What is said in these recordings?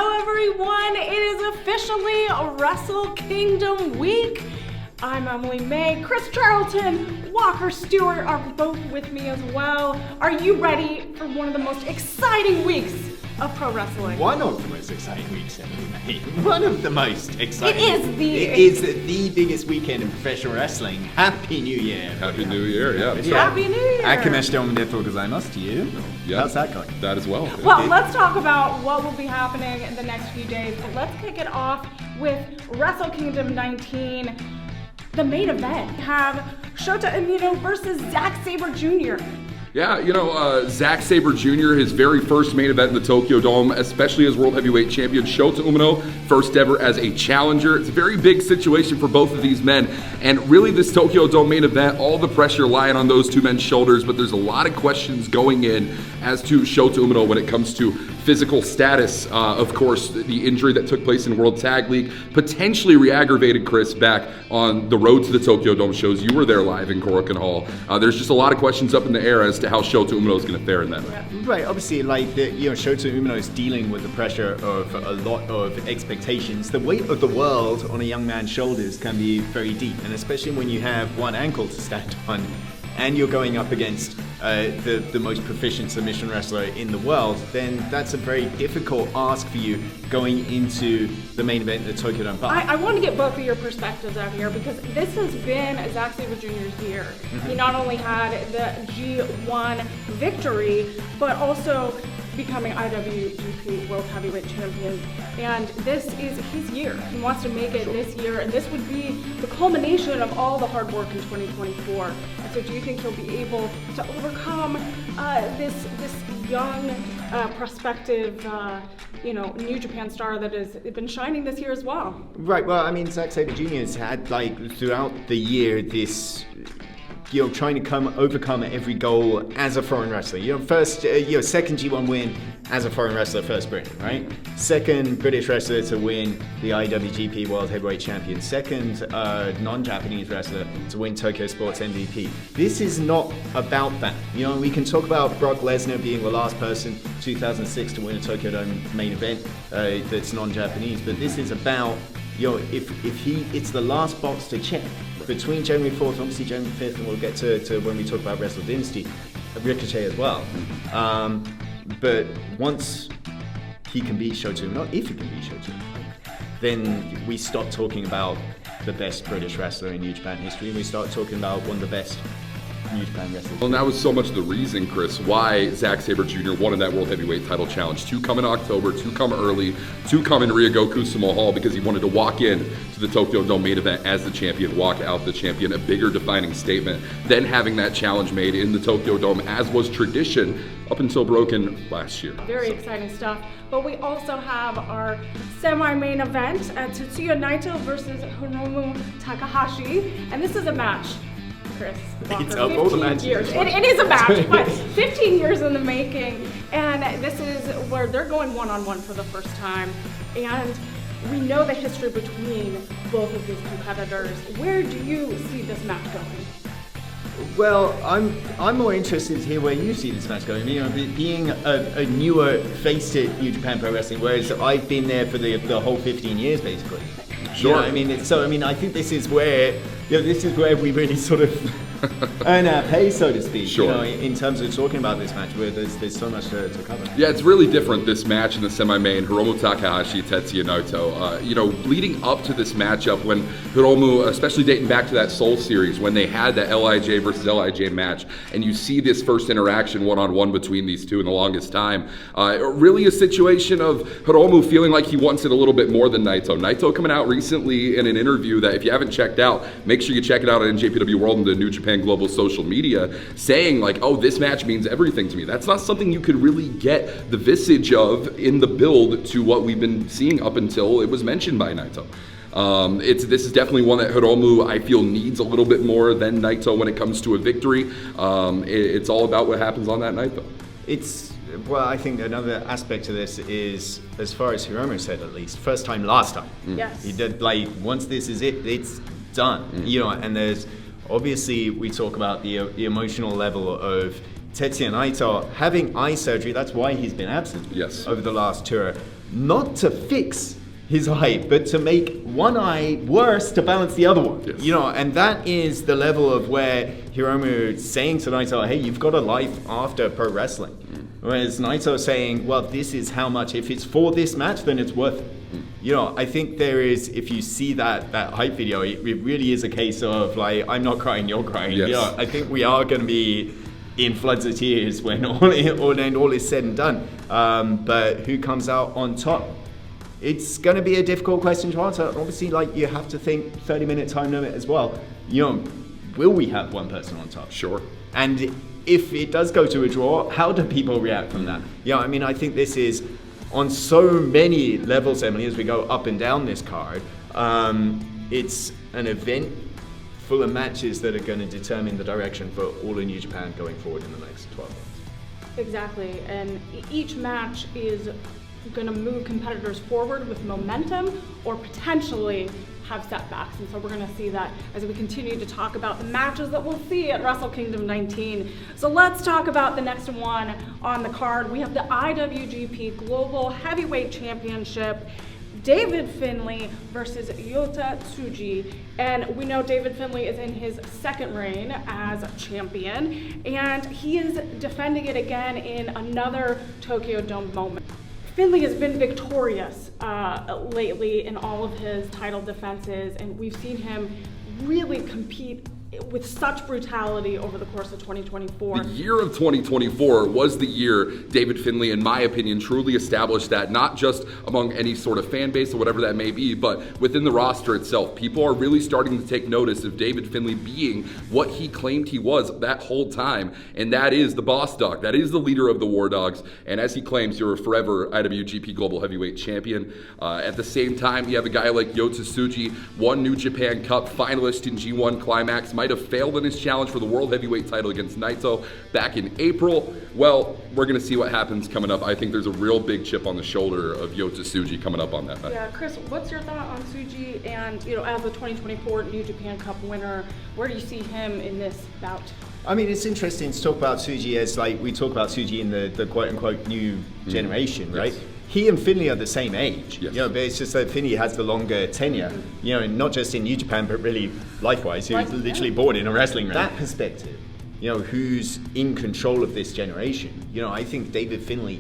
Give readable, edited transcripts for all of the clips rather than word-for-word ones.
Hello everyone, it is officially Wrestle Kingdom week. I'm Emily May, Chris Charlton, Walker Stewart are both with me as well. Are you ready for one of the most exciting weeks of pro wrestling? One of the most exciting weeks, Emily May. One of the most exciting. It is the biggest weekend in professional wrestling. Happy New Year. Happy New Year, yeah. Happy New Year. Akimeshite omedetou gozaimasu to you. Yeah. How's that going? That as well. Well, let's talk about what will be happening in the next few days, but let's kick it off with Wrestle Kingdom 19. The main event, we have Shota Amino versus Zack Saber Jr. Yeah, Zack Saber Jr., his very first main event in the Tokyo Dome, especially as World Heavyweight Champion. Shota Umino, first ever as a challenger. It's a very big situation for both of these men. And really, this Tokyo Dome main event, all the pressure lying on those two men's shoulders, but there's a lot of questions going in as to Shota Umino when it comes to physical status. Of course, the injury that took place in World Tag League potentially re-aggravated Chris back on the road to the Tokyo Dome shows. You were there live in Korakuen Hall. There's just a lot of questions up in the air as to how Shota Umino is going to fare in that. Right, obviously, Shota Umino is dealing with the pressure of a lot of expectations. The weight of the world on a young man's shoulders can be very deep, and especially when you have one ankle to stand on, and you're going up against the most proficient submission wrestler in the world, then that's a very difficult ask for you going into the main event at the Tokyo Dome. I want to get both of your perspectives out here because this has been Zack Saber Jr.'s year. He not only had the G1 victory, but also becoming IWGP World Heavyweight Champion. And this is his year. He wants to make it this year, and this would be the culmination of all the hard work in 2024. And so do you think he'll be able to overcome this young, prospective, New Japan star that has been shining this year as well? Right, well, I mean, Zack Saber Jr. has had, throughout the year, this trying to overcome every goal as a foreign wrestler. First, second G1 win as a foreign wrestler, first Brit, right? Second British wrestler to win the IWGP World Heavyweight Champion. Second non-Japanese wrestler to win Tokyo Sports MVP. This is not about that. We can talk about Brock Lesnar being the last person, 2006, to win a Tokyo Dome main event that's non-Japanese, but this is about, it's the last box to check. Between January 4th, obviously January 5th, and we'll get to when we talk about Wrestle Dynasty, Ricochet as well. But once he can beat Shota Umino, if he can beat Shota Umino, then we stop talking about the best British wrestler in New Japan history, and we start talking about one of the best New Japan wrestlers. Well, and that was so much the reason, Chris, why Zack Saber Jr. wanted that World Heavyweight title challenge to come in October, to come early, to come in Ryogoku Sumo Hall, because he wanted to walk in to the Tokyo Dome main event as the champion, walk out the champion, a bigger defining statement than having that challenge made in the Tokyo Dome, as was tradition up until broken last year. Very exciting stuff. But we also have our semi-main event, Tetsuya Naito versus Hiromu Takahashi, and this is a match. Chris Walker, it's up all the matches. Years. It is a match, but 15 years in the making, and this is where they're going one-on-one for the first time, and we know the history between both of these competitors. Where do you see this match going? Well, I'm more interested to hear where you see this match going. Being a newer face to New Japan Pro Wrestling, whereas I've been there for the whole 15 years, basically. Sure. I think this is where we really sort of earn our pay, so to speak. Sure. In terms of talking about this match, where there's so much to cover. Yeah, it's really different, this match in the semi-main, Hiromu Takahashi, Tetsuya Naito. Leading up to this matchup, when Hiromu, especially dating back to that Soul series, when they had that LIJ versus LIJ match, and you see this first interaction one-on-one between these two in the longest time, really a situation of Hiromu feeling like he wants it a little bit more than Naito. Naito coming out recently in an interview that, if you haven't checked out, make sure you check it out on NJPW World and the New Japan Global social media, saying this match means everything to me. That's not something you could really get the visage of in the build to what we've been seeing up until it was mentioned by Naito. This is definitely one that Hiromu, I feel, needs a little bit more than Naito when it comes to a victory. It's all about what happens on that night, though. Well, I think another aspect to this is, as far as Hiromu said, at least, first time, last time. Yes. He did, once this is it, it's done. And there's, obviously, we talk about the emotional level of Tetsuya Naito having eye surgery. That's why he's been absent over the last tour. not to fix his eye, but to make one eye worse to balance the other one. Yes. And that is the level of where Hiromu is saying to Naito, hey, you've got a life after pro wrestling. Whereas Naito saying, well, this is how much, if it's for this match, then it's worth it. I think there is, if you see that hype video, it really is a case of like, I'm not crying, you're crying. Yes. I think we are going to be in floods of tears when all is said and done. But who comes out on top? It's going to be a difficult question to answer. Obviously, like, you have to think 30-minute time limit as well. Will we have one person on top? Sure. And if it does go to a draw, how do people react from that? I think this is on so many levels, Emily, as we go up and down this card. It's an event full of matches that are going to determine the direction for all of New Japan going forward in the next 12 months. Exactly, and each match is going to move competitors forward with momentum or potentially have setbacks, and so we're going to see that as we continue to talk about the matches that we'll see at Wrestle Kingdom 19. So let's talk about the next one on the card. We have the IWGP Global Heavyweight Championship, David Finley versus Yota Tsuji. And we know David Finley is in his second reign as champion, and he is defending it again in another Tokyo Dome moment. Finley has been victorious lately in all of his title defenses, and we've seen him really compete with such brutality over the course of 2024. The year of 2024 was the year David Finley, in my opinion, truly established that, not just among any sort of fan base or whatever that may be, but within the roster itself. People are really starting to take notice of David Finley being what he claimed he was that whole time, and that is the boss dog. That is the leader of the War Dogs, and as he claims, you're a forever IWGP Global Heavyweight Champion. At the same time, you have a guy like Yota Tsuji, one New Japan Cup finalist in G1 Climax, might have failed in his challenge for the World Heavyweight title against Nito back in April. Well, we're going to see what happens coming up. I think there's a real big chip on the shoulder of Yota Tsuji coming up on that night. Yeah, Chris, what's your thought on Suji? And, as the 2024 New Japan Cup winner, where do you see him in this bout? I mean, it's interesting to talk about Suji as, like, we talk about Suji in the quote-unquote new generation, right? Yes. He and Finley are the same age, yes. But it's just that Finley has the longer tenure, not just in New Japan, but really life-wise. He was literally born in a wrestling ring. That perspective, who's in control of this generation, I think David Finley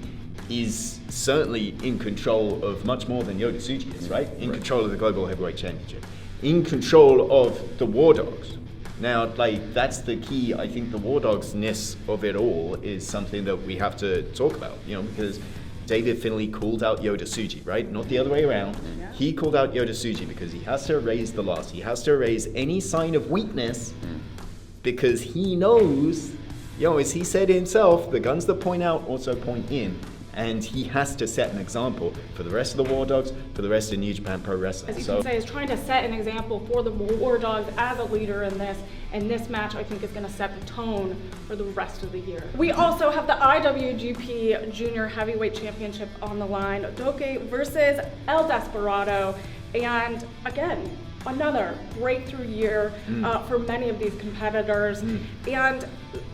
is certainly in control of much more than Yota Tsuji is, right? In control of the Global Heavyweight Championship, in control of the War Dogs. Now, that's the key. I think the War Dogs-ness of it all is something that we have to talk about, because David Finley called out Yota Tsuji, right? Not the other way around. Yeah. He called out Yota Tsuji because he has to erase the loss. He has to erase any sign of weakness because he knows, as he said himself, the guns that point out also point in. And he has to set an example for the rest of the War Dogs, for the rest of New Japan Pro Wrestling. As you can say, is trying to set an example for the War Dogs as a leader in this. And this match, I think, is going to set the tone for the rest of the year. We also have the IWGP Junior Heavyweight Championship on the line. Doki versus El Desperado. And again, another breakthrough year for many of these competitors. And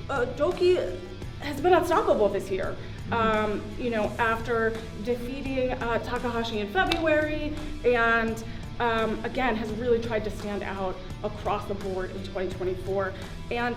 Doki has been unstoppable this year. After defeating Takahashi in February, and again has really tried to stand out across the board in 2024. And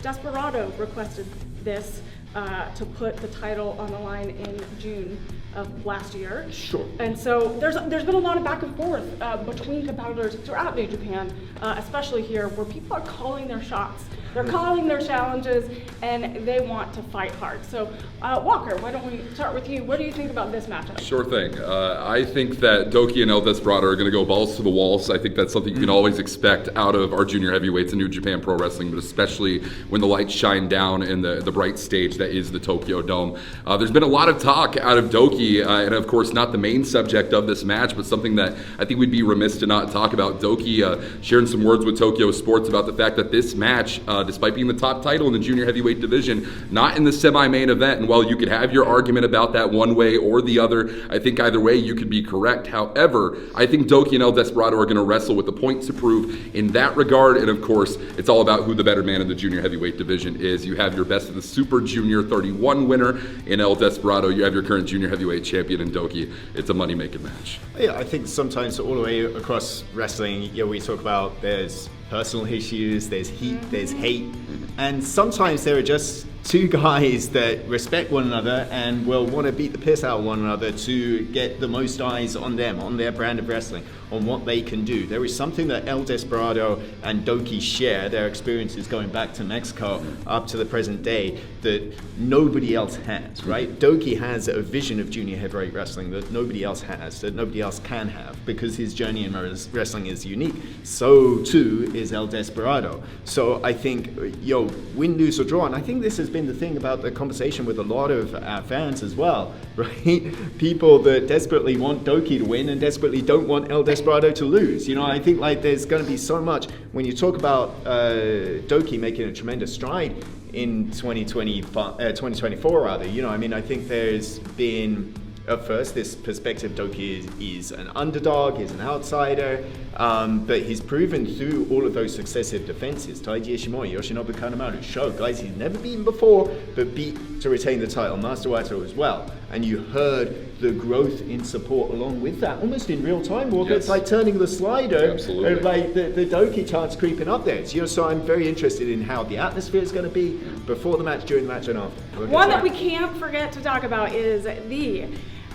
Desperado requested this to put the title on the line in June of last year. Sure. And so there's been a lot of back and forth between competitors throughout New Japan, especially here, where people are calling their shots. They're calling their challenges, and they want to fight hard. So, Walker, why don't we start with you? What do you think about this matchup? Sure thing. I think that Doki and El Desperado are going to go balls to the walls. I think that's something you can always expect out of our junior heavyweights in New Japan Pro Wrestling, but especially when the lights shine down in the bright stage that is the Tokyo Dome. There's been a lot of talk out of Doki, and of course not the main subject of this match, but something that I think we'd be remiss to not talk about. Doki sharing some words with Tokyo Sports about the fact that this match, despite being the top title in the junior heavyweight division, not in the semi-main event. And while you could have your argument about that one way or the other, I think either way you could be correct. However, I think Doki and El Desperado are going to wrestle with the points to prove in that regard. And of course, it's all about who the better man in the junior heavyweight division is. You have your best of the Super Junior Junior 31 winner in El Desperado. You have your current junior heavyweight champion in Doki. It's a money-making match. Yeah, I think sometimes all the way across wrestling, we talk about there's personal issues, there's heat, there's hate, and sometimes there are just two guys that respect one another and will want to beat the piss out of one another to get the most eyes on them, on their brand of wrestling, on what they can do. There is something that El Desperado and Doki share, their experiences going back to Mexico up to the present day, that nobody else has, right? Doki has a vision of junior heavyweight wrestling that nobody else has, that nobody else can have, because his journey in wrestling is unique. So too is El Desperado. So I think, win, lose or draw, and I think this has been the thing about the conversation with a lot of our fans as well, right? People that desperately want Doki to win and desperately don't want El Desperado to lose. I think there's going to be so much when you talk about Doki making a tremendous stride in 2024 rather. I think there's been at first this perspective Doki is an underdog, he's an outsider, but he's proven through all of those successive defenses, Taiji Ishimori, Yoshinobu Kanemaru, show guys he's never beaten before, but beat to retain the title, Master Wato as well. And you heard the growth in support along with that, almost in real time, Walker. Yes. It's like turning the slider, absolutely. And the Doki chart's creeping up there. So I'm very interested in how the atmosphere is going to be before the match, during the match, and after. One that we can't forget to talk about is the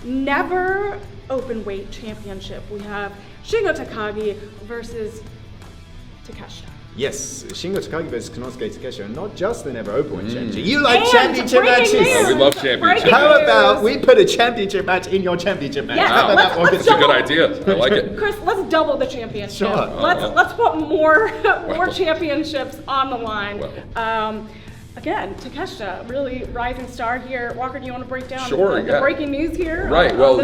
never open weight championship. We have Shingo Takagi versus Takeshita. Yes, Shingo Takagi versus Konosuke Takeshita, and not just the never open weight championship. You like championship matches? We love championships. How about we put a championship match in your championship match? Yeah, How about that, Walker? That's a good idea. I like it. Chris, let's double the championship. Sure. Let's put more championships on the line. Again, Takeshita, really rising star here. Walker, do you want to break down the breaking news here? Right. Well,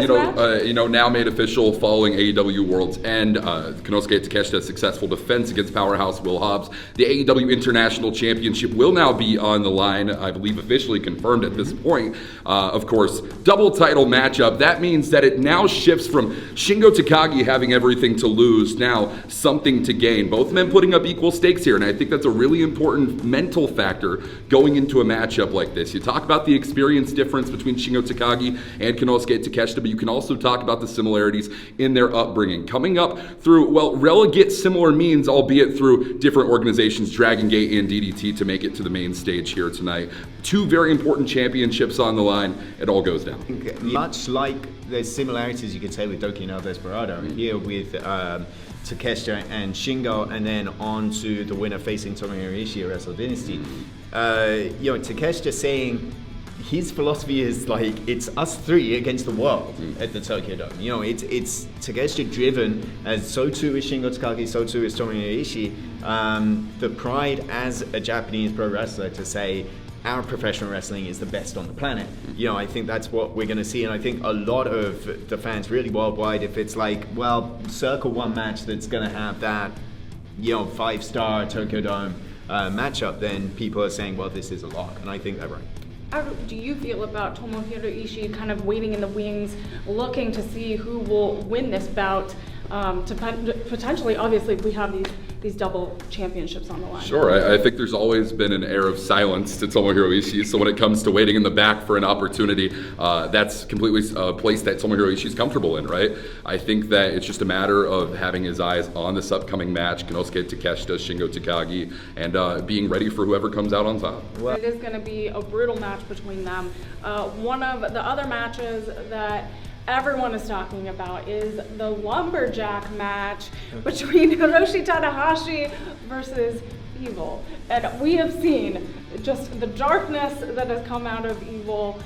now made official following AEW World's End, Konosuke Takeshita's successful defense against powerhouse Will Hobbs. The AEW International Championship will now be on the line, I believe officially confirmed at this point. Of course, double title matchup. That means that it now shifts from Shingo Takagi having everything to lose, now something to gain. Both men putting up equal stakes here, and I think that's a really important mental factor going into a matchup like this. You talk about the experience difference between Shingo Takagi and Konosuke Takeshita, but you can also talk about the similarities in their upbringing. Coming up through, relegate similar means, albeit through different organizations, Dragon Gate and DDT, to make it to the main stage here tonight. Two very important championships on the line. It all goes down. Much like there's similarities you could say with Doki and El Desperado, here with Takeshita and Shingo, and then on to the winner facing Tomohiro Ishii at Wrestle Dynasty. Takeshita saying his philosophy is it's us three against the world at the Tokyo Dome. It's Takeshita driven, as so too is Shingo Takagi, so too is Tomohiro Ishii. The pride as a Japanese pro wrestler to say our professional wrestling is the best on the planet. I think that's what we're going to see, and I think a lot of the fans really worldwide, if it's circle one match that's going to have that 5-star Tokyo Dome matchup, then people are saying, this is a lock, and I think they're right. How do you feel about Tomohiro Ishii kind of waiting in the wings, looking to see who will win this bout, to potentially, obviously, we have these double championships on the line? Sure, I think there's always been an air of silence to Tomohiro Ishii, so when it comes to waiting in the back for an opportunity, that's completely a place that Tomohiro Ishii's comfortable in, right? I think that it's just a matter of having his eyes on this upcoming match, Konosuke Takeshita, Shingo Takagi, and being ready for whoever comes out on top. It is going to be a brutal match between them. One of the other matches that everyone is talking about is the Lumberjack match between Hiroshi Tanahashi versus Evil. And we have seen just the darkness that has come out of Evil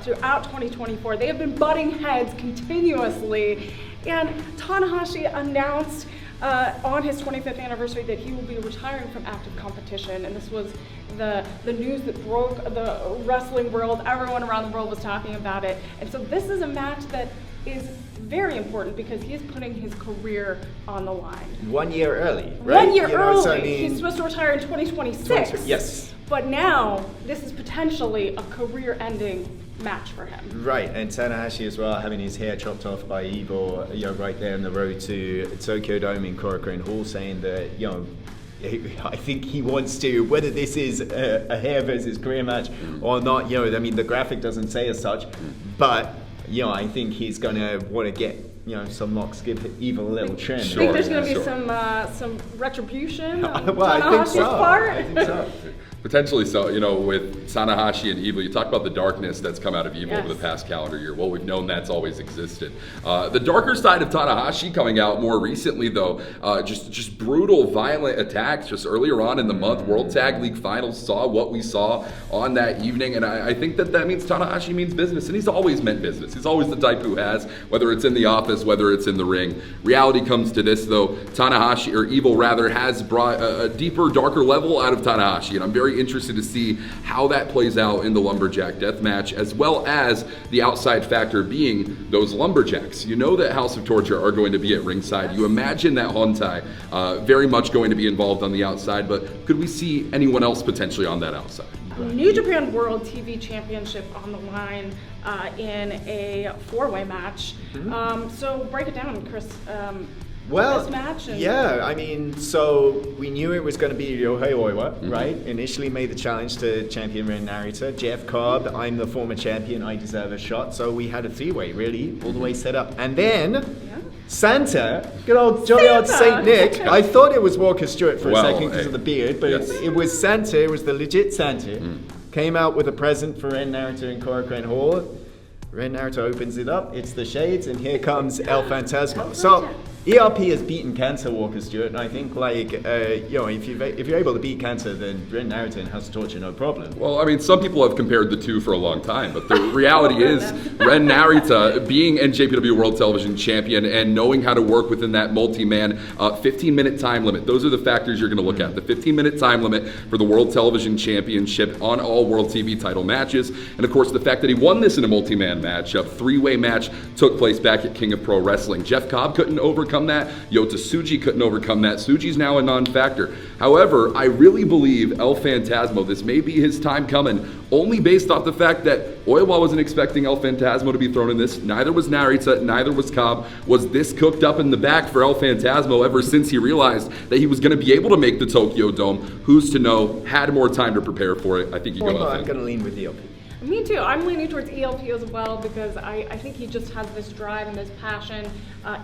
throughout 2024. They have been butting heads continuously. And Tanahashi announced on his 25th anniversary that he will be retiring from active competition, and this was the news that broke the wrestling world. Everyone around the world was talking about it, and so this is a match that is very important because he's putting his career on the line. 1 year early, right? 1 year early. He's supposed to retire in 2026. Yes. But now this is potentially a career-ending match for him. Right, and Tanahashi as well, having his hair chopped off by Evil, right there on the road to Tokyo Dome in Korakuen Hall, saying that, I think he wants to, whether this is a hair versus career match or not, you know, I mean, the graphic doesn't say as such, but, you know, I think he's going to want to get, you know, some locks, give Evil a little trim. I think there's going to be some retribution on well, I think so. part. I think so. Potentially so, you know, with Tanahashi and Evil, you talk about the darkness that's come out of Evil Yes. over the past calendar year. Well, we've known that's always existed. The darker side of Tanahashi coming out more recently, though, just brutal, violent attacks just earlier on in the month. World Tag League Finals saw what we saw on that evening, and I think that means Tanahashi means business, and he's always meant business. He's always the type who has, whether it's in the office, whether it's in the ring. Reality comes to this, though. Tanahashi, or Evil rather, has brought a deeper, darker level out of Tanahashi, and I'm very interested to see how that plays out in the Lumberjack death match, as well as the outside factor being those Lumberjacks. You know that House of Torture are going to be at ringside. You imagine that Hontai very much going to be involved on the outside, but could we see anyone else potentially on that outside? New Japan World TV Championship on the line in a 4-way match. So break it down, Chris. Well, this match and yeah, I mean, so we knew it was going to be Ryohei Oiwa, right? Initially made the challenge to champion Ren Narita. Jeff Cobb, I'm the former champion, I deserve a shot. So we had a 3-way, really, all the way set up. And then Santa, good old jolly old Saint Nick. I thought it was Walker Stewart for a second because of the beard, but yes. it was Santa, it was the legit Santa. Came out with a present for Ren Narita and Korakuen Hall. Ren Narita opens it up, it's the shades, and here comes El Phantasmo. So ERP has beaten cancer, Walker Stewart, and I think, like, you know, if you're able to beat cancer, then Ren Narita and House of Torture, no problem. Well, I mean, some people have compared the two for a long time, but the reality is Ren Narita being NJPW World Television Champion and knowing how to work within that multi-man 15-minute time limit. Those are the factors you're going to look at. The 15-minute time limit for the World Television Championship on all World TV title matches. And, of course, the fact that he won this in a multi-man match, a 3-way match, took place back at King of Pro Wrestling. Jeff Cobb couldn't overcome that. Yota Suji couldn't overcome that. Suji's now a non-factor. However, I really believe El Phantasmo, this may be his time coming, only based off the fact that Oiwa wasn't expecting El Phantasmo to be thrown in this. Neither was Narita, neither was Cobb. Was this cooked up in the back for El Phantasmo ever since he realized that he was going to be able to make the Tokyo Dome? Who's to know? Had more time to prepare for it. I think you go El Phantasmo. I'm going to lean with ELP. Me too. I'm leaning towards ELP as well because I think he just has this drive and this passion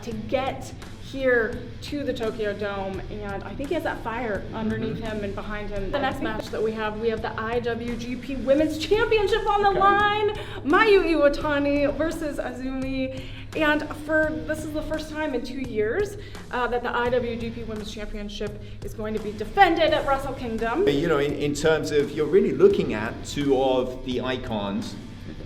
to get here to the Tokyo Dome, and I think he has that fire underneath him and behind him. The next match that we have the IWGP Women's Championship on the line, Mayu Iwatani versus Azumi, and this is the first time in 2 years that the IWGP Women's Championship is going to be defended at Wrestle Kingdom. You know, in terms of, you're really looking at two of the icons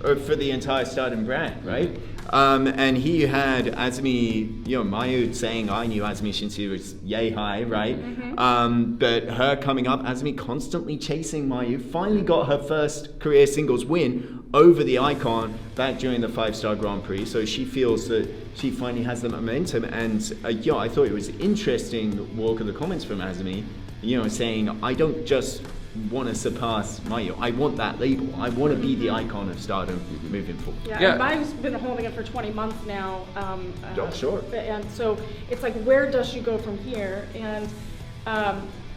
for the entire Stardom brand, right? And he had Azumi, you know, Mayu saying, I knew Azumi since he was yay high, right? But her coming up, Azumi constantly chasing Mayu, finally got her first career singles win over the icon back during the 5-star Grand Prix. So she feels that she finally has the momentum. And yeah, I thought it was interesting, Walker, the comments from Azumi, you know, saying, I don't just want to surpass Mayu. I want that label. I want to be the icon of Stardom moving forward. Yeah. And Mayu's been holding it for 20 months now. Sure. And so it's like, where does she go from here? And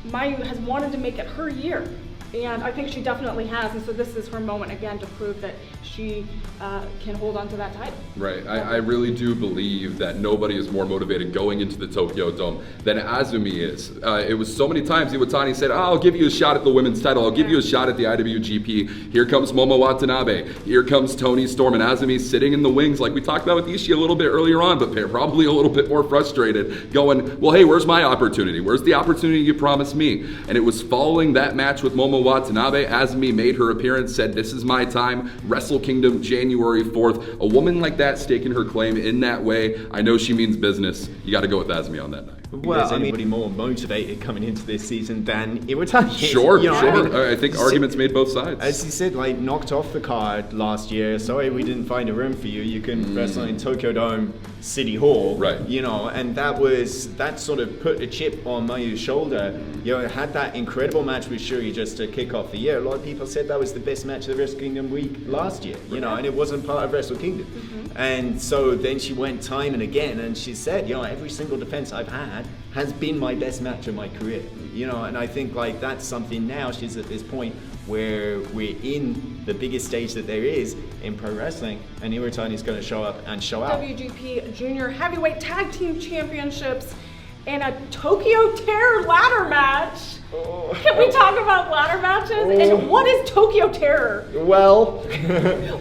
Mayu has wanted to make it her year. And I think she definitely has, and so this is her moment again to prove that she can hold on to that title. Right, I really do believe that nobody is more motivated going into the Tokyo Dome than Azumi is. It was so many times Iwatani said, I'll give you a shot at the women's title, I'll give you a shot at the IWGP. Here comes Momo Watanabe, here comes Toni Storm, and Azumi sitting in the wings like we talked about with Ishii a little bit earlier on, but probably a little bit more frustrated, going, well, hey, where's my opportunity? Where's the opportunity you promised me? And it was following that match with Momo Watanabe, Azumi made her appearance, said, this is my time, Wrestle Kingdom, January 4th. A woman like that staking her claim in that way, I know she means business. You got to go with Azumi on that night. Well, is anybody more motivated coming into this season than Iwatani? Sure, you know, sure. I think arguments made both sides. As you said, like, knocked off the card last year. Sorry, we didn't find a room for you. You can wrestle in Tokyo Dome City Hall. Right. You know, and that sort of put a chip on Mayu's shoulder. You know, had that incredible match with Shuri just to kick off the year. A lot of people said that was the best match of the Wrestle Kingdom week last year. You know, and it wasn't part of Wrestle Kingdom. And so then she went time and again, and she said, you know, every single defense I've had had has been my best match of my career. And I think like that's something now. She's at this point where we're in the biggest stage that there is in pro wrestling, and Iwatani is going to show up and show out. WGP Junior Heavyweight Tag Team Championships in a Tokyo Terror ladder match. Oh. Can we talk about ladder matches? And what is Tokyo Terror? Well,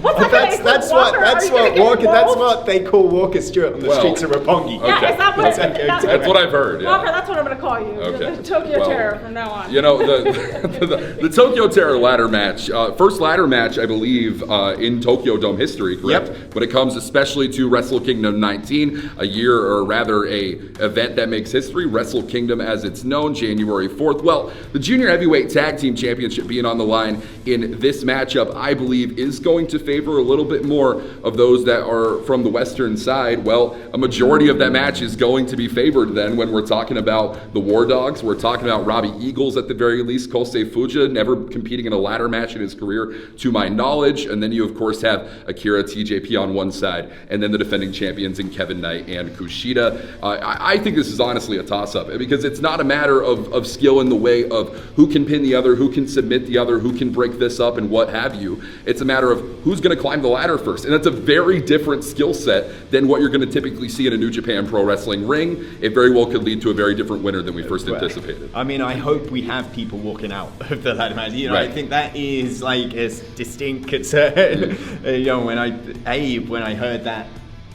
what's that that's what they call Walker Stewart on the streets of Roppongi. Yeah, Okay. is that what That's what I've heard. Yeah. Walker, that's what I'm going to call you. Okay. The Tokyo Well, Terror from now on. The Tokyo Terror ladder match, first ladder match, I believe, in Tokyo Dome history, correct? Yep. When it comes especially to Wrestle Kingdom 19, a year, or rather a event that makes history, Wrestle Kingdom as it's known, January 4th. Well, the Junior Heavyweight Tag Team Championship being on the line in this matchup, I believe, is going to favor a little bit more of those that are from the Western side. Well, a majority of that match is going to be favored then when we're talking about the War Dogs. We're talking about Robbie Eagles at the very least, Kosei Fuji, never competing in a ladder match in his career to my knowledge. And then you, of course, have Akira TJP on one side, and then the defending champions in Kevin Knight and Kushida. I think this is honestly a toss-up because it's not a matter of skill in the way of who can pin the other, who can submit the other, who can break this up and what have you. It's a matter of who's going to climb the ladder first. And that's a very different skill set than what you're going to typically see in a New Japan Pro Wrestling ring. It very well could lead to a very different winner than we first anticipated. I mean, I hope we have people walking out of the ladder match. Right. I think that is like a distinct concern. When I heard that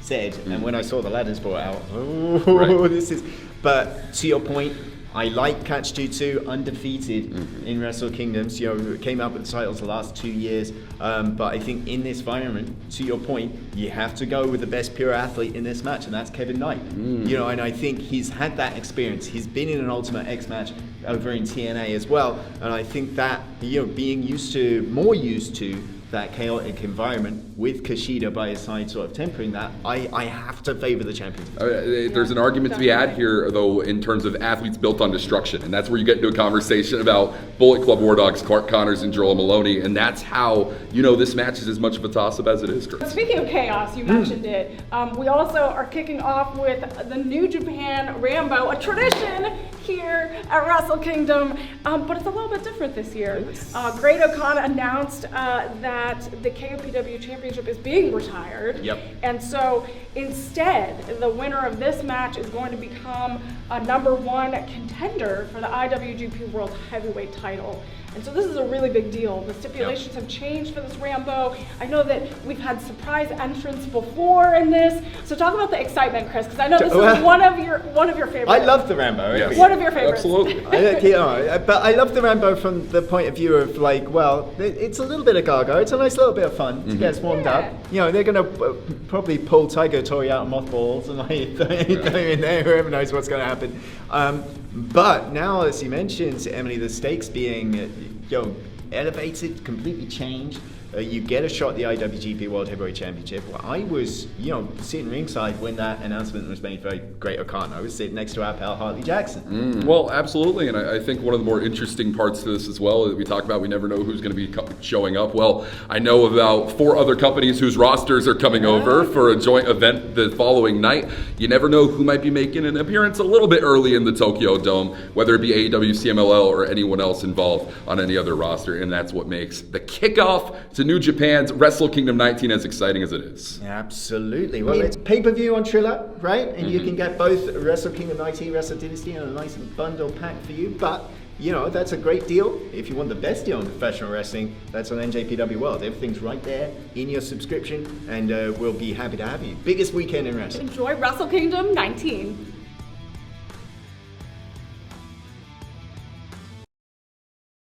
said, and when I saw the ladders brought out, this is. But to your point, I like Catch Jutsu, undefeated in Wrestle Kingdoms. Came out with the titles the last 2 years. But I think in this environment, to your point, you have to go with the best pure athlete in this match, and that's Kevin Knight. And I think he's had that experience. He's been in an Ultimate X match over in TNA as well, and I think that being more used to that chaotic environment with Kushida by his side sort of tempering that, I have to favor the champions. There's an argument to be had here, though, in terms of athletes built on destruction. And that's where you get into a conversation about Bullet Club War Dogs, Clark Connors, and Joel Maloney. And that's how, this match is as much of a toss-up as it is, Chris. Speaking of chaos, you mentioned it. We also are kicking off with the New Japan Rambo, a tradition here at Wrestle Kingdom, but it's a little bit different this year. Great O'Con announced that the KOPW Championship is being retired. Yep. And so instead, the winner of this match is going to become a #1 contender for the IWGP World Heavyweight title. And so this is a really big deal. The stipulations have changed for this Rambo. I know that we've had surprise entrants before in this. So talk about the excitement, Chris, because I know this is one of your favorites. I love the Rambo. Yes. One of your favorites. Absolutely. But I love the Rambo from the point of view of it's a little bit of gargo. It's a nice little bit of fun to get us warmed up. They're going to probably pull Tiger Tori out of mothballs and throw him in there. Whoever knows what's going to happen. But now, as you mentioned, Emily, the stakes being elevated, completely changed. You get a shot at the IWGP World Heavyweight Championship. Well, I was, sitting ringside when that announcement was made for Great O'Connor. I was sitting next to our pal Hartley Jackson. Well, absolutely, and I think one of the more interesting parts to this as well that we talk about, we never know who's going to be showing up. Well, I know about 4 other companies whose rosters are coming over for a joint event the following night. You never know who might be making an appearance a little bit early in the Tokyo Dome, whether it be AEW, CMLL, or anyone else involved on any other roster, and that's what makes the kickoff to New Japan's Wrestle Kingdom 19 as exciting as it is. Absolutely. Well, it's pay-per-view on Triller, right? And you can get both Wrestle Kingdom 19, Wrestle Dynasty, and a nice bundle pack for you. But, that's a great deal. If you want the best deal in professional wrestling, that's on NJPW World. Everything's right there in your subscription, and we'll be happy to have you. Biggest weekend in wrestling. Enjoy Wrestle Kingdom 19.